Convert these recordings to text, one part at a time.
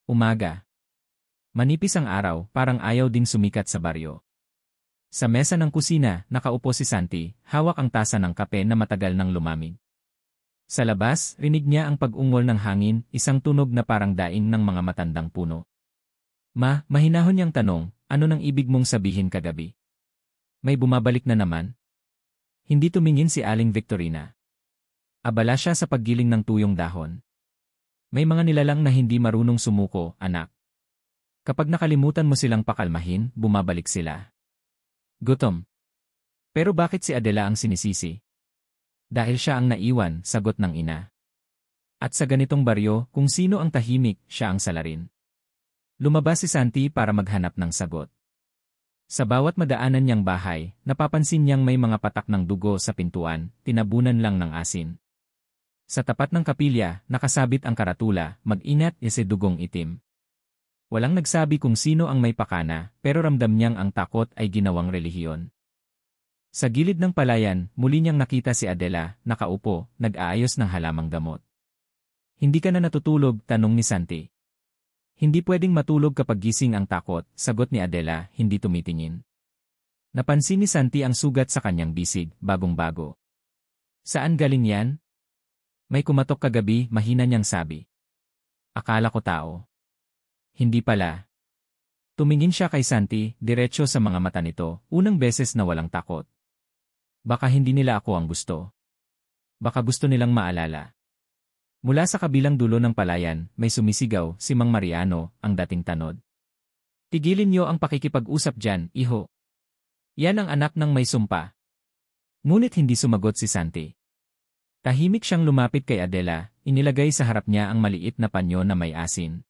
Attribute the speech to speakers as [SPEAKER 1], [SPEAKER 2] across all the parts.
[SPEAKER 1] Umaga. Manipis ang araw, parang ayaw ding sumikat sa baryo. Sa mesa ng kusina, nakaupo si Santi, hawak ang tasa ng kape na matagal nang lumamig. Sa labas, rinig niya ang pag-ungol ng hangin, isang tunog na parang daing ng mga matandang puno. Mahinahon niyang tanong, ano nang ibig mong sabihin kagabi? May bumabalik na naman? Hindi tumingin si Aling Victorina. Abala siya sa paggiling ng tuyong dahon. May mga nilalang na hindi marunong sumuko, anak. Kapag nakalimutan mo silang pakalmahin, bumabalik sila. Gutom. Pero bakit si Adela ang sinisisi? Dahil siya ang naiwan, sagot ng ina. At sa ganitong baryo, kung sino ang tahimik, siya ang salarin. Lumabas si Santi para maghanap ng sagot. Sa bawat madaanan niyang bahay, napapansin niyang may mga patak ng dugo sa pintuan, tinabunan lang ng asin. Sa tapat ng kapilya, nakasabit ang karatula, mag-inat isi dugong itim. Walang nagsabi kung sino ang may pakana, pero ramdam niyang ang takot ay ginawang relihiyon. Sa gilid ng palayan, muli niyang nakita si Adela, nakaupo, nag-aayos ng halamang gamot. Hindi ka na natutulog, tanong ni Santi. Hindi pwedeng matulog kapag gising ang takot, sagot ni Adela, hindi tumitingin. Napansin ni Santi ang sugat sa kanyang bisig, bagong-bago. Saan galing yan? May kumatok kagabi, mahina niyang sabi. Akala ko tao. Hindi pala. Tumingin siya kay Santi, diretso sa mga mata nito, unang beses na walang takot. Baka hindi nila ako ang gusto. Baka gusto nilang maalala. Mula sa kabilang dulo ng palayan, may sumisigaw, si Mang Mariano, ang dating tanod. Tigilin niyo ang pakikipag-usap dyan, iho. Yan ang anak ng may sumpa. Ngunit hindi sumagot si Santi. Tahimik siyang lumapit kay Adela, inilagay sa harap niya ang maliit na panyo na may asin.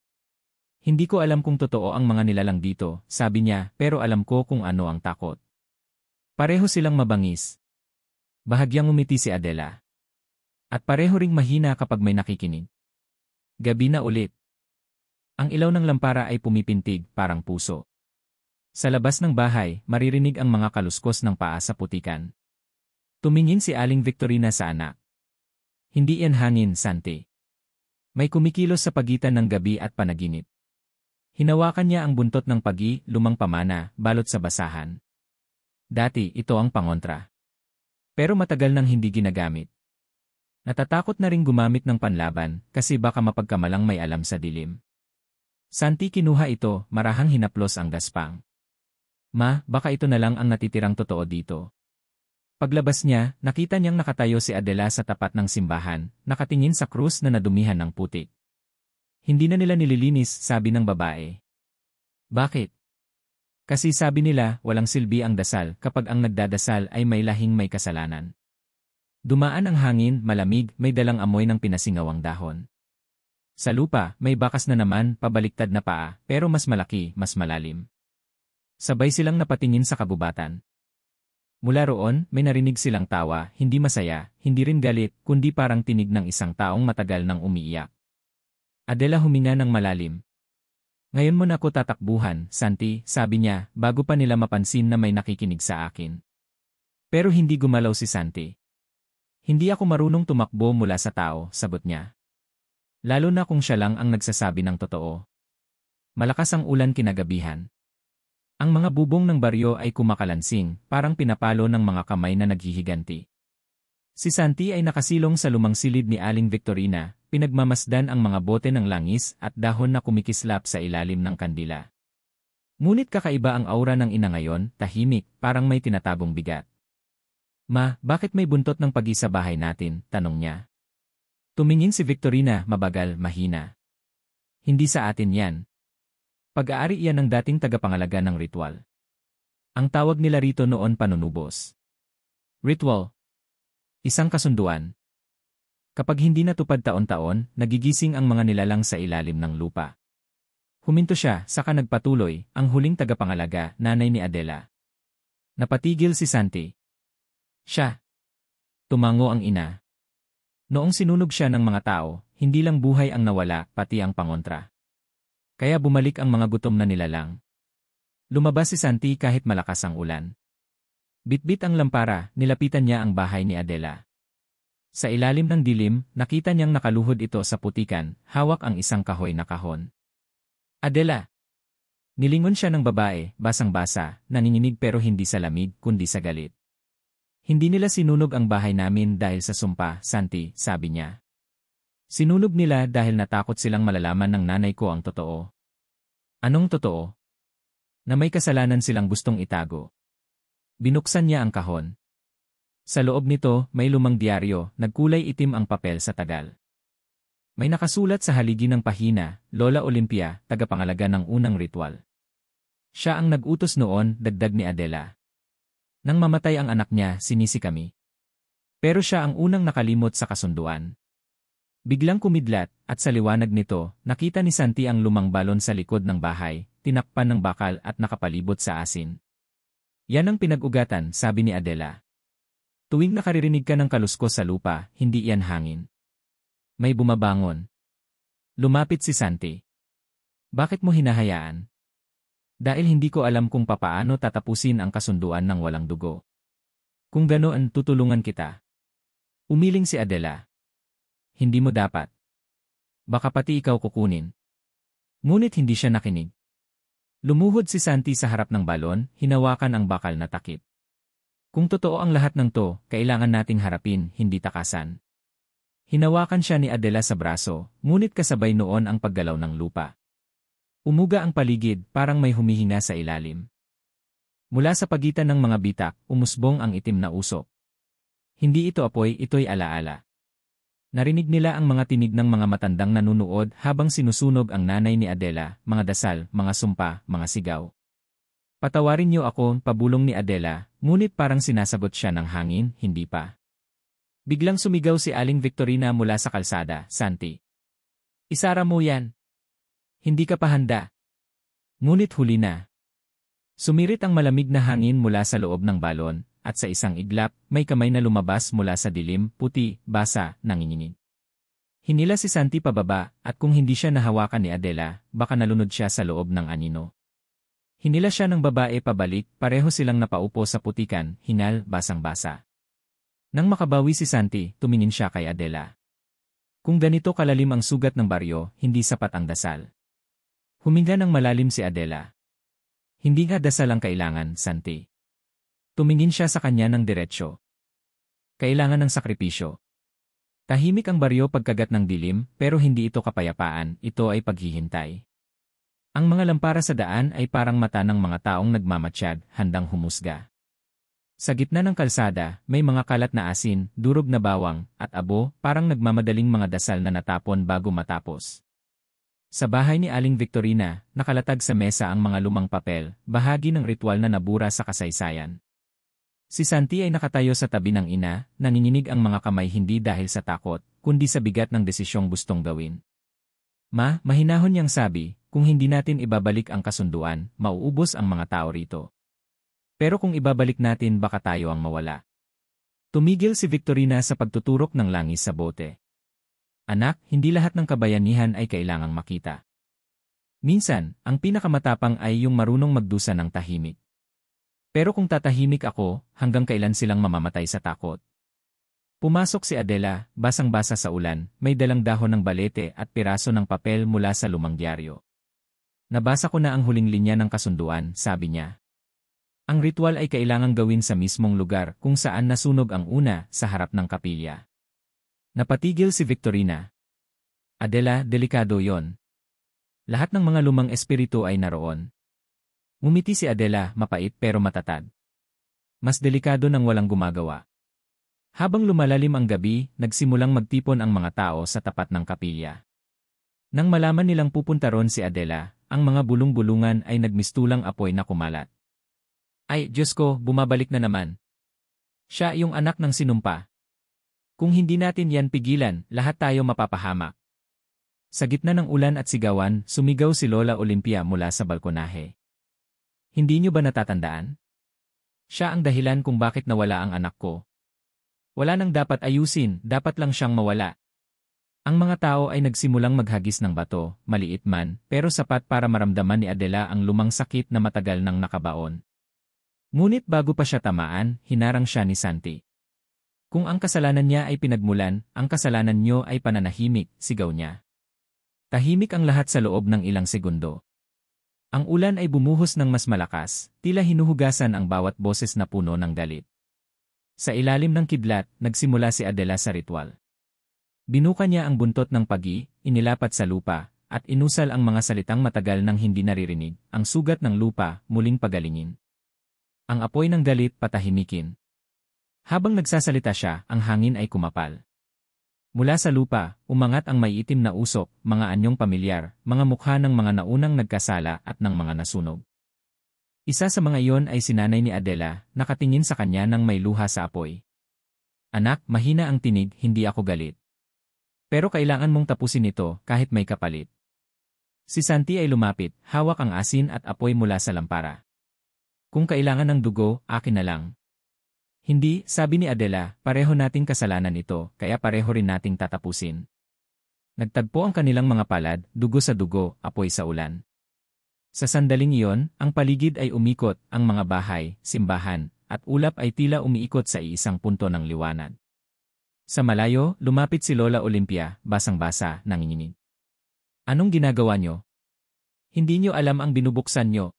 [SPEAKER 1] Hindi ko alam kung totoo ang mga nilalang dito, sabi niya, pero alam ko kung ano ang takot. Pareho silang mabangis. Bahagyang umiti si Adela. At pareho ring mahina kapag may nakikinig. Gabi na ulit. Ang ilaw ng lampara ay pumipintig, parang puso. Sa labas ng bahay, maririnig ang mga kaluskos ng paa sa putikan. Tumingin si Aling Victorina sa anak. Hindi yan hangin, Santi. May kumikilos sa pagitan ng gabi at panaginip. Hinawakan niya ang buntot ng pagi, lumang pamana, balot sa basahan. Dati, ito ang pangontra. Pero matagal nang hindi ginagamit. Natatakot na ring gumamit ng panlaban, kasi baka mapagkamalang may alam sa dilim. Santi kinuha ito, marahang hinaplos ang gaspang. Baka ito na lang ang natitirang totoo dito. Paglabas niya, nakita niyang nakatayo si Adela sa tapat ng simbahan, nakatingin sa krus na nadumihan ng putik. Hindi na nila nililinis, sabi ng babae. Bakit? Kasi sabi nila, walang silbi ang dasal kapag ang nagdadasal ay may lahing may kasalanan. Dumaan ang hangin, malamig, may dalang amoy ng pinasingawang dahon. Sa lupa, may bakas na naman, pabaliktad na paa, pero mas malaki, mas malalim. Sabay silang napatingin sa kabubatan. Mula roon, may narinig silang tawa, hindi masaya, hindi rin galit, kundi parang tinig ng isang taong matagal nang umiiyak. Adela huminga ng malalim. Ngayon mo na ako tatakbuhan, Santi, sabi niya, bago pa nila mapansin na may nakikinig sa akin. Pero hindi gumalaw si Santi. Hindi ako marunong tumakbo mula sa tao, sagot niya. Lalo na kung siya lang ang nagsasabi ng totoo. Malakas ang ulan kinagabihan. Ang mga bubong ng baryo ay kumakalansing, parang pinapalo ng mga kamay na naghihiganti. Si Santi ay nakasilong sa lumang silid ni Aling Victorina, pinagmamasdan ang mga bote ng langis at dahon na kumikislap sa ilalim ng kandila. Ngunit kakaiba ang aura ng ina ngayon, tahimik, parang may tinatagong bigat. Bakit may buntot ng pagi sa bahay natin? Tanong niya. Tumingin si Victorina, mabagal, mahina. Hindi sa atin yan. Pag-aari iyan ng dating tagapangalaga ng ritual. Ang tawag nila rito noon panunubos. Ritual. Isang kasunduan. Kapag hindi natupad taon-taon, nagigising ang mga nilalang sa ilalim ng lupa. Huminto siya, saka nagpatuloy, ang huling tagapangalaga, nanay ni Adela. Napatigil si Santi. Siya. Tumango ang ina. Noong sinunog siya ng mga tao, hindi lang buhay ang nawala, pati ang pangontra. Kaya bumalik ang mga gutom na nilalang. Lumabas si Santi kahit malakas ang ulan. Bitbit ang lampara, nilapitan niya ang bahay ni Adela. Sa ilalim ng dilim, nakita niyang nakaluhod ito sa putikan, hawak ang isang kahoy na kahon. Adela. Nilingon siya ng babae, basang-basa, nanginginig pero hindi sa lamig kundi sa galit. Hindi nila sinunog ang bahay namin dahil sa sumpa, Santi, sabi niya. Sinunog nila dahil natakot silang malalaman ng nanay ko ang totoo. Anong totoo? Na may kasalanan silang gustong itago. Binuksan niya ang kahon. Sa loob nito, may lumang diaryo, nagkulay itim ang papel sa tagal. May nakasulat sa haligi ng pahina, Lola Olympia, tagapangalaga ng unang ritual. Siya ang nag-utos noon, dagdag ni Adela. Nang mamatay ang anak niya, sinisi kami. Pero siya ang unang nakalimot sa kasunduan. Biglang kumidlat, at sa liwanag nito, nakita ni Santi ang lumang balon sa likod ng bahay, tinakpan ng bakal at nakapalibot sa asin. Yan ang pinag-ugatan, sabi ni Adela. Tuwing nakaririnig ka ng kaluskos sa lupa, hindi yan hangin. May bumabangon. Lumapit si Santi. Bakit mo hinahayaan? Dahil hindi ko alam kung papaano tatapusin ang kasunduan ng walang dugo. Kung ganoon, tutulungan kita. Umiling si Adela. Hindi mo dapat. Baka pati ikaw kukunin. Ngunit hindi siya nakinig. Lumuhod si Santi sa harap ng balon, hinawakan ang bakal na takip. Kung totoo ang lahat ng to, kailangan nating harapin, hindi takasan. Hinawakan siya ni Adela sa braso, ngunit kasabay noon ang paggalaw ng lupa. Umuga ang paligid, parang may humihina sa ilalim. Mula sa pagitan ng mga bitak, umusbong ang itim na usok. Hindi ito apoy, ito'y alaala. Narinig nila ang mga tinig ng mga matandang nanunood habang sinusunog ang nanay ni Adela, mga dasal, mga sumpa, mga sigaw. Patawarin niyo ako, pabulong ni Adela, ngunit parang sinasagot siya ng hangin, hindi pa. Biglang sumigaw si Aling Victorina mula sa kalsada, Santi. Isara mo yan. Hindi ka pa handa. Ngunit huli na. Sumirit ang malamig na hangin mula sa loob ng balon, at sa isang iglap, may kamay na lumabas mula sa dilim, puti, basa, nanginginig. Hinila si Santi pababa, at kung hindi siya nahawakan ni Adela, baka nalunod siya sa loob ng anino. Hinila siya ng babae pabalik, pareho silang napaupo sa putikan, hinal, basang-basa. Nang makabawi si Santi, tumingin siya kay Adela. Kung ganito kalalim ang sugat ng baryo, hindi sapat ang dasal. Huminga ng malalim si Adela. Hindi nga dasal ang kailangan, Santi. Tumingin siya sa kanya ng diretsyo. Kailangan ng sakripisyo. Tahimik ang baryo pagkagat ng dilim, pero hindi ito kapayapaan, ito ay paghihintay. Ang mga lampara sa daan ay parang mata ng mga taong nagmamatsyag, handang humusga. Sa gitna ng kalsada, may mga kalat na asin, durog na bawang, at abo, parang nagmamadaling mga dasal na natapon bago matapos. Sa bahay ni Aling Victorina, nakalatag sa mesa ang mga lumang papel, bahagi ng ritual na nabura sa kasaysayan. Si Santi ay nakatayo sa tabi ng ina, nanginginig ang mga kamay hindi dahil sa takot, kundi sa bigat ng desisyong gustong gawin. Ma, mahinahon niyang sabi, kung hindi natin ibabalik ang kasunduan, mauubos ang mga tao rito. Pero kung ibabalik natin baka tayo ang mawala. Tumigil si Victorina sa pagtuturok ng langis sa bote. Anak, hindi lahat ng kabayanihan ay kailangang makita. Minsan, ang pinakamatapang ay yung marunong magdusa ng tahimik. Pero kung tatahimik ako, hanggang kailan silang mamamatay sa takot? Pumasok si Adela, basang-basa sa ulan, may dalang dahon ng balete at piraso ng papel mula sa lumang dyaryo. Nabasa ko na ang huling linya ng kasunduan, sabi niya. Ang ritual ay kailangang gawin sa mismong lugar kung saan nasunog ang una, sa harap ng kapilya. Napatigil si Victorina. Adela, delikado yon. Lahat ng mga lumang espiritu ay naroon. Ngumiti si Adela, mapait pero matatag. Mas delikado nang walang gumagawa. Habang lumalalim ang gabi, nagsimulang magtipon ang mga tao sa tapat ng kapilya. Nang malaman nilang pupunta ron si Adela, ang mga bulong-bulungan ay nagmistulang apoy na kumalat. Ay, Diyos ko, bumabalik na naman. Siya yung anak ng sinumpa. Kung hindi natin yan pigilan, lahat tayo mapapahamak. Sa gitna ng ulan at sigawan, sumigaw si Lola Olympia mula sa balkonahe. Hindi niyo ba natatandaan? Siya ang dahilan kung bakit nawala ang anak ko. Wala nang dapat ayusin, dapat lang siyang mawala. Ang mga tao ay nagsimulang maghagis ng bato, maliit man, pero sapat para maramdaman ni Adela ang lumang sakit na matagal nang nakabaon. Ngunit bago pa siya tamaan, hinarang siya ni Santi. Kung ang kasalanan niya ay pinagmulan, ang kasalanan niyo ay pananahimik, sigaw niya. Tahimik ang lahat sa loob ng ilang segundo. Ang ulan ay bumuhos ng mas malakas, tila hinuhugasan ang bawat boses na puno ng galit. Sa ilalim ng kidlat, nagsimula si Adela sa ritual. Binuka niya ang buntot ng pagi, inilapat sa lupa, at inusal ang mga salitang matagal nang hindi naririnig, ang sugat ng lupa, muling pagalingin. Ang apoy ng galit patahimikin. Habang nagsasalita siya, ang hangin ay kumapal. Mula sa lupa, umangat ang maiitim na usok, mga anyong pamilyar, mga mukha ng mga naunang nagkasala at ng mga nasunog. Isa sa mga iyon ay sinanay ni Adela, nakatingin sa kanya nang may luha sa apoy. Anak, mahina ang tinig, hindi ako galit. Pero kailangan mong tapusin ito kahit may kapalit. Si Santi ay lumapit, hawak ang asin at apoy mula sa lampara. Kung kailangan ng dugo, akin na lang. Hindi, sabi ni Adela, pareho nating kasalanan ito, kaya pareho rin nating tatapusin. Nagtagpo ang kanilang mga palad, dugo sa dugo, apoy sa ulan. Sa sandaling iyon, ang paligid ay umikot, ang mga bahay, simbahan, at ulap ay tila umiikot sa iisang punto ng liwanag. Sa malayo, lumapit si Lola Olympia, basang-basa, nanginginig. Anong ginagawa nyo? Hindi nyo alam ang binubuksan nyo.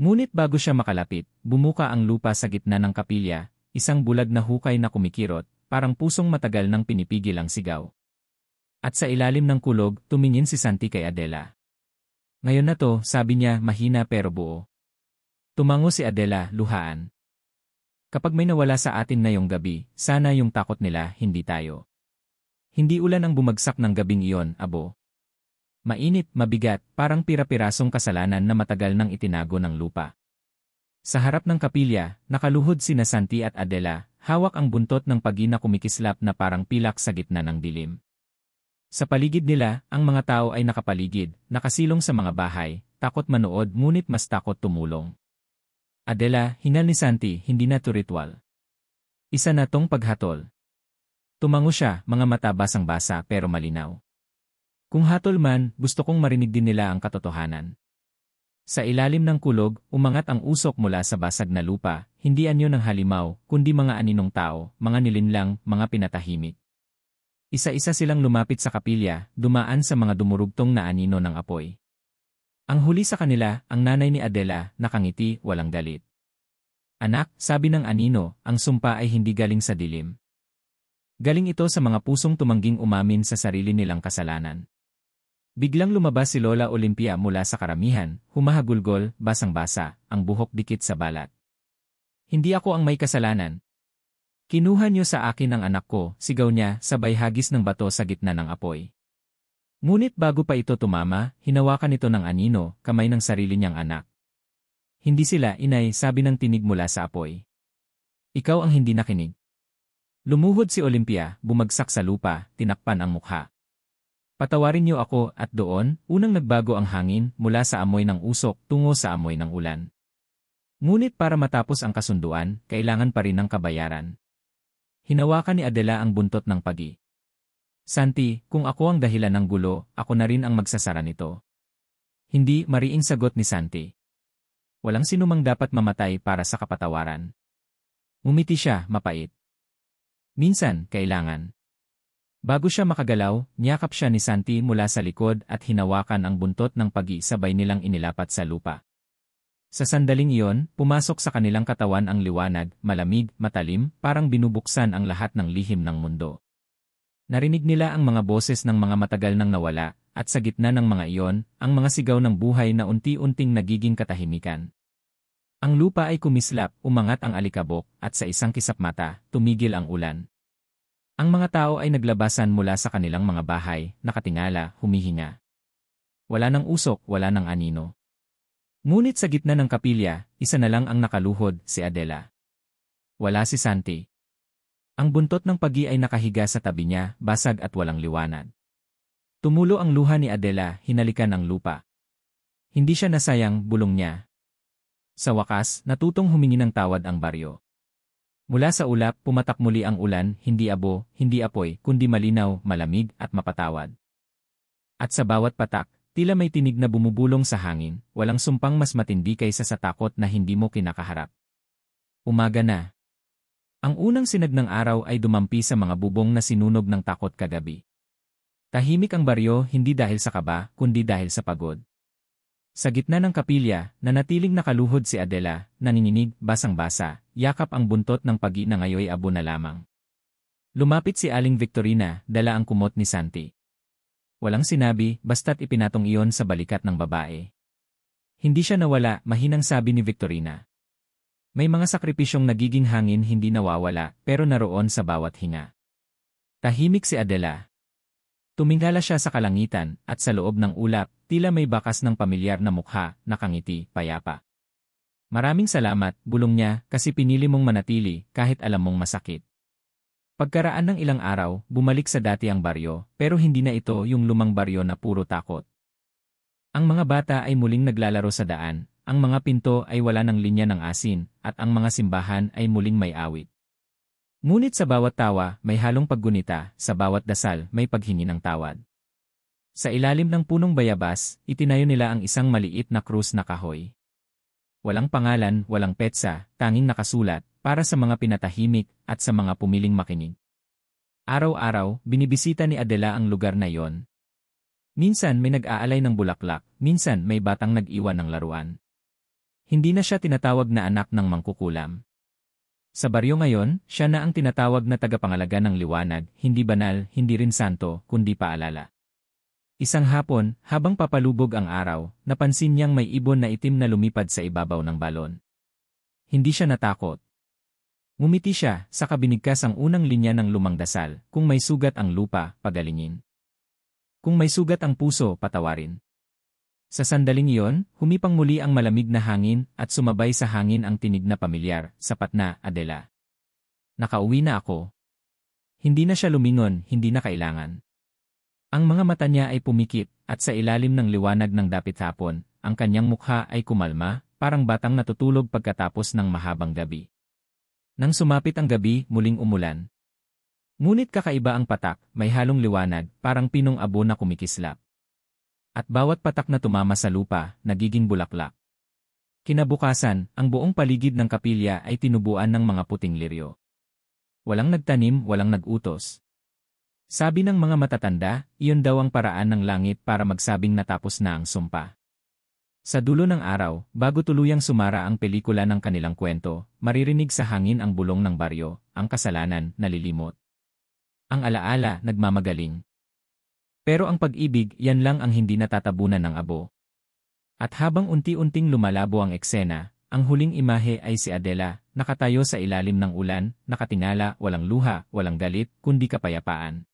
[SPEAKER 1] Ngunit bago siya makalapit, bumuka ang lupa sa gitna ng kapilya, isang bulag na hukay na kumikirot, parang pusong matagal nang pinipigil ang sigaw. At sa ilalim ng kulog, tumingin si Santi kay Adela. Ngayon na to, sabi niya, mahina pero buo. Tumango si Adela, luhaan. Kapag may nawala sa atin na yung gabi, sana yung takot nila, hindi tayo. Hindi ulan ang bumagsak ng gabing iyon, abo. Mainit, mabigat, parang pira-pirasong kasalanan na matagal nang itinago ng lupa. Sa harap ng kapilya, nakaluhod sina Santi at Adela, hawak ang buntot ng pagi na kumikislap na parang pilak sa gitna ng dilim. Sa paligid nila, ang mga tao ay nakapaligid, nakasilong sa mga bahay, takot manood ngunit mas takot tumulong. Adela, hinal ni Santi, hindi na to ritual. Isa na tong paghatol. Tumango siya, mga mata basang-basa pero malinaw. Kung hatol man, gusto kong marinig din nila ang katotohanan. Sa ilalim ng kulog, umangat ang usok mula sa basag na lupa, hindi anyo ng halimaw, kundi mga aninong tao, mga nilinlang, mga pinatahimik. Isa-isa silang lumapit sa kapilya, dumaan sa mga dumurugtong na anino ng apoy. Ang huli sa kanila, ang nanay ni Adela, nakangiti, walang galit. Anak, sabi ng anino, ang sumpa ay hindi galing sa dilim. Galing ito sa mga pusong tumangging umamin sa sarili nilang kasalanan. Biglang lumabas si Lola Olympia mula sa karamihan, humahagulgol, basang-basa, ang buhok dikit sa balat. Hindi ako ang may kasalanan. Kinuha niyo sa akin ang anak ko, sigaw niya, sabay hagis ng bato sa gitna ng apoy. Ngunit bago pa ito tumama, hinawakan ito ng anino, kamay ng sarili niyang anak. Hindi sila, inay, sabi ng tinig mula sa apoy. Ikaw ang hindi nakinig. Lumuhod si Olympia, bumagsak sa lupa, tinakpan ang mukha. Patawarin niyo ako at doon, unang nagbago ang hangin mula sa amoy ng usok tungo sa amoy ng ulan. Ngunit para matapos ang kasunduan, kailangan pa rin ng kabayaran. Hinawakan ni Adela ang buntot ng pagi. Santi, kung ako ang dahilan ng gulo, ako na rin ang magsasara nito. Hindi, mariing sagot ni Santi. Walang sinumang dapat mamatay para sa kapatawaran. Ngumiti siya, mapait. Minsan, kailangan. Bago siya makagalaw, niyakap siya ni Santi mula sa likod at hinawakan ang buntot ng pagi sabay nilang inilapat sa lupa. Sa sandaling iyon, pumasok sa kanilang katawan ang liwanag, malamig, matalim, parang binubuksan ang lahat ng lihim ng mundo. Narinig nila ang mga boses ng mga matagal nang nawala, at sa gitna ng mga iyon, ang mga sigaw ng buhay na unti-unting nagiging katahimikan. Ang lupa ay kumislap, umangat ang alikabok, at sa isang kisap mata, tumigil ang ulan. Ang mga tao ay naglabasan mula sa kanilang mga bahay, nakatingala, humihinga. Wala ng usok, wala ng anino. Ngunit sa gitna ng kapilya, isa na lang ang nakaluhod, si Adela. Wala si Santi. Ang buntot ng pagi ay nakahiga sa tabi niya, basag at walang liwanag. Tumulo ang luha ni Adela, hinalikan ang lupa. Hindi siya nasayang, bulong niya. Sa wakas, natutong humingi ng tawad ang baryo. Mula sa ulap, pumatak muli ang ulan, hindi abo, hindi apoy, kundi malinaw, malamig, at mapatawad. At sa bawat patak, tila may tinig na bumubulong sa hangin, walang sumpang mas matindi kaysa sa takot na hindi mo kinakaharap. Umaga na. Ang unang sinag ng araw ay dumampi sa mga bubong na sinunog ng takot kagabi. Tahimik ang baryo hindi dahil sa kaba, kundi dahil sa pagod. Sa gitna ng kapilya, nanatiling nakaluhod si Adela, nanginginig, basang-basa, yakap ang buntot ng pagi na ngayoy abo na lamang. Lumapit si Aling Victorina, dala ang kumot ni Santi. Walang sinabi, basta't ipinatong iyon sa balikat ng babae. Hindi siya nawala, mahinang sabi ni Victorina. May mga sakripisyong nagiging hangin hindi nawawala, pero naroon sa bawat hinga. Tahimik si Adela. Tumingala siya sa kalangitan, at sa loob ng ulap, tila may bakas ng pamilyar na mukha, nakangiti, payapa. Maraming salamat, bulong niya, kasi pinili mong manatili, kahit alam mong masakit. Pagkaraan ng ilang araw, bumalik sa dati ang baryo, pero hindi na ito yung lumang baryo na puro takot. Ang mga bata ay muling naglalaro sa daan, ang mga pinto ay wala ng linya ng asin, at ang mga simbahan ay muling may awit. Ngunit sa bawat tawa, may halong paggunita, sa bawat dasal, may paghingi ng tawad. Sa ilalim ng punong bayabas, itinayo nila ang isang maliit na krus na kahoy. Walang pangalan, walang petsa, tanging nakasulat, para sa mga pinatahimik at sa mga pumiling makinig. Araw-araw, binibisita ni Adela ang lugar na yon. Minsan may nag-aalay ng bulaklak, minsan may batang nag-iwan ng laruan. Hindi na siya tinatawag na anak ng mangkukulam. Sa baryo ngayon, siya na ang tinatawag na tagapangalaga ng liwanag, hindi banal, hindi rin santo, kundi paalala. Isang hapon, habang papalubog ang araw, napansin niyang may ibon na itim na lumipad sa ibabaw ng balon. Hindi siya natakot. Ngumiti siya, saka binigkas ang unang linya ng lumang dasal, kung may sugat ang lupa, pagalingin. Kung may sugat ang puso, patawarin. Sa sandaling iyon, humipang muli ang malamig na hangin at sumabay sa hangin ang tinig na pamilyar, sapat na, Adela. Nakauwi na ako. Hindi na siya lumingon, hindi na kailangan. Ang mga mata niya ay pumikit, at sa ilalim ng liwanag ng dapit hapon, ang kanyang mukha ay kumalma, parang batang natutulog pagkatapos ng mahabang gabi. Nang sumapit ang gabi, muling umulan. Ngunit kakaiba ang patak, may halong liwanag, parang pinong abo na kumikislap. At bawat patak na tumama sa lupa, nagiging bulaklak. Kinabukasan, ang buong paligid ng kapilya ay tinubuan ng mga puting liryo. Walang nagtanim, walang nag-utos. Sabi ng mga matatanda, iyon daw ang paraan ng langit para magsabing natapos na ang sumpa. Sa dulo ng araw, bago tuluyang sumara ang pelikula ng kanilang kwento, maririnig sa hangin ang bulong ng baryo, ang kasalanan, nalilimot. Ang alaala, nagmamagaling. Pero ang pag-ibig, yan lang ang hindi natatabunan ng abo. At habang unti-unting lumalabo ang eksena, ang huling imahe ay si Adela, nakatayo sa ilalim ng ulan, nakatingala, walang luha, walang galit, kundi kapayapaan.